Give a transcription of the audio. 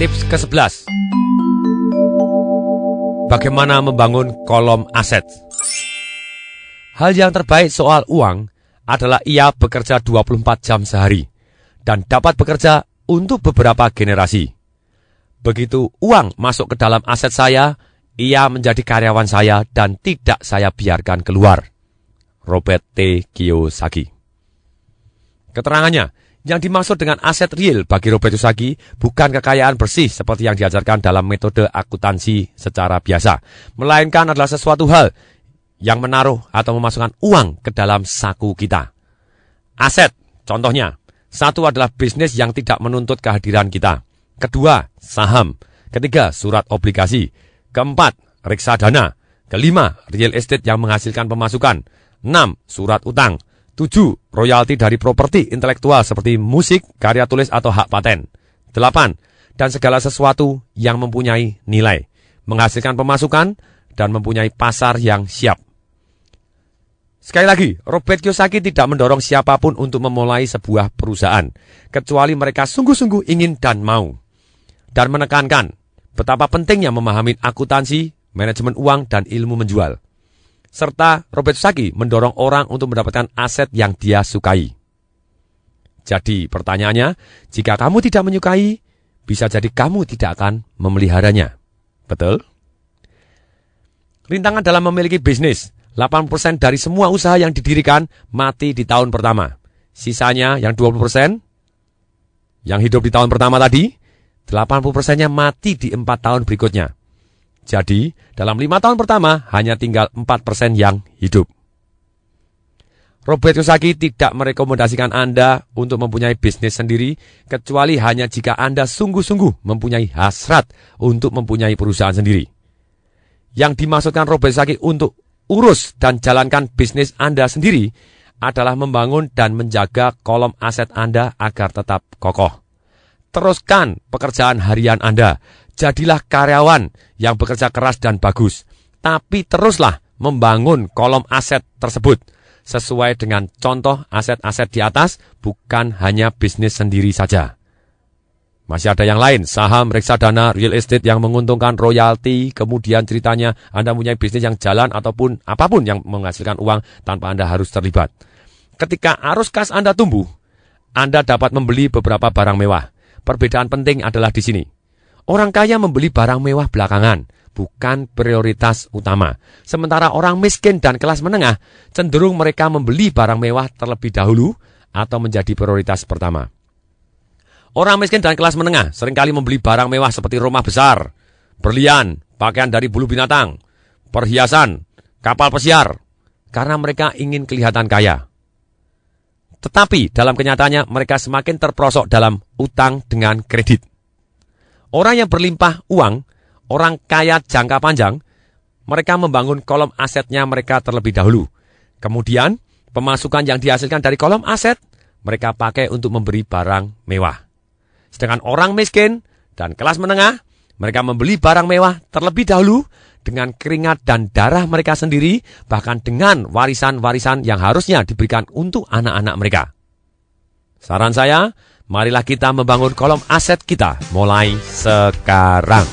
Tips ke-11. Bagaimana membangun kolom aset? Hal yang terbaik soal uang adalah ia bekerja 24 jam sehari dan dapat bekerja untuk beberapa generasi. Begitu uang masuk ke dalam aset saya, ia menjadi karyawan saya dan tidak saya biarkan keluar. Robert T. Kiyosaki. Keterangannya, yang dimaksud dengan aset real bagi Robert Kiyosaki bukan kekayaan bersih seperti yang diajarkan dalam metode akuntansi secara biasa, melainkan adalah sesuatu hal yang menaruh atau memasukkan uang ke dalam saku kita. Aset, contohnya, satu adalah bisnis yang tidak menuntut kehadiran kita. Kedua, saham. Ketiga, surat obligasi. Keempat, reksadana. Kelima, real estate yang menghasilkan pemasukan. 6, surat utang. 7, royalti dari properti intelektual seperti musik, karya tulis atau hak paten. 8, dan segala sesuatu yang mempunyai nilai, menghasilkan pemasukan, dan mempunyai pasar yang siap. Sekali lagi, Robert Kiyosaki tidak mendorong siapapun untuk memulai sebuah perusahaan, kecuali mereka sungguh-sungguh ingin dan mau. Dan menekankan betapa pentingnya memahami akuntansi, manajemen uang, dan ilmu menjual. Serta Robert Kiyosaki mendorong orang untuk mendapatkan aset yang dia sukai. Jadi pertanyaannya, jika kamu tidak menyukai, bisa jadi kamu tidak akan memeliharanya. Betul? Rintangan dalam memiliki bisnis, 80% dari semua usaha yang didirikan mati di tahun pertama. Sisanya yang 20% yang hidup di tahun pertama tadi, 80%-nya mati di 4 tahun berikutnya. Jadi, dalam 5 tahun pertama, hanya tinggal 4% yang hidup. Robert Kiyosaki tidak merekomendasikan Anda untuk mempunyai bisnis sendiri, kecuali hanya jika Anda sungguh-sungguh mempunyai hasrat untuk mempunyai perusahaan sendiri. Yang dimaksudkan Robert Kiyosaki untuk urus dan jalankan bisnis Anda sendiri adalah membangun dan menjaga kolom aset Anda agar tetap kokoh. Teruskan pekerjaan harian Anda. Jadilah karyawan yang bekerja keras dan bagus. Tapi teruslah membangun kolom aset tersebut sesuai dengan contoh aset-aset di atas, bukan hanya bisnis sendiri saja. Masih ada yang lain, saham, reksadana, real estate yang menguntungkan, royalti, kemudian ceritanya Anda mempunyai bisnis yang jalan ataupun apapun yang menghasilkan uang tanpa Anda harus terlibat. Ketika arus kas Anda tumbuh, Anda dapat membeli beberapa barang mewah. Perbedaan penting adalah di sini. Orang kaya membeli barang mewah belakangan, bukan prioritas utama. Sementara orang miskin dan kelas menengah cenderung mereka membeli barang mewah terlebih dahulu atau menjadi prioritas pertama. Orang miskin dan kelas menengah seringkali membeli barang mewah seperti rumah besar, berlian, pakaian dari bulu binatang, perhiasan, kapal pesiar, karena mereka ingin kelihatan kaya. Tetapi dalam kenyataannya mereka semakin terperosok dalam utang dengan kredit. Orang yang berlimpah uang, orang kaya jangka panjang, mereka membangun kolom asetnya mereka terlebih dahulu. Kemudian, pemasukan yang dihasilkan dari kolom aset, mereka pakai untuk memberi barang mewah. Sedangkan orang miskin dan kelas menengah, mereka membeli barang mewah terlebih dahulu dengan keringat dan darah mereka sendiri, bahkan dengan warisan-warisan yang harusnya diberikan untuk anak-anak mereka. Saran saya, marilah kita membangun kolom aset kita mulai sekarang.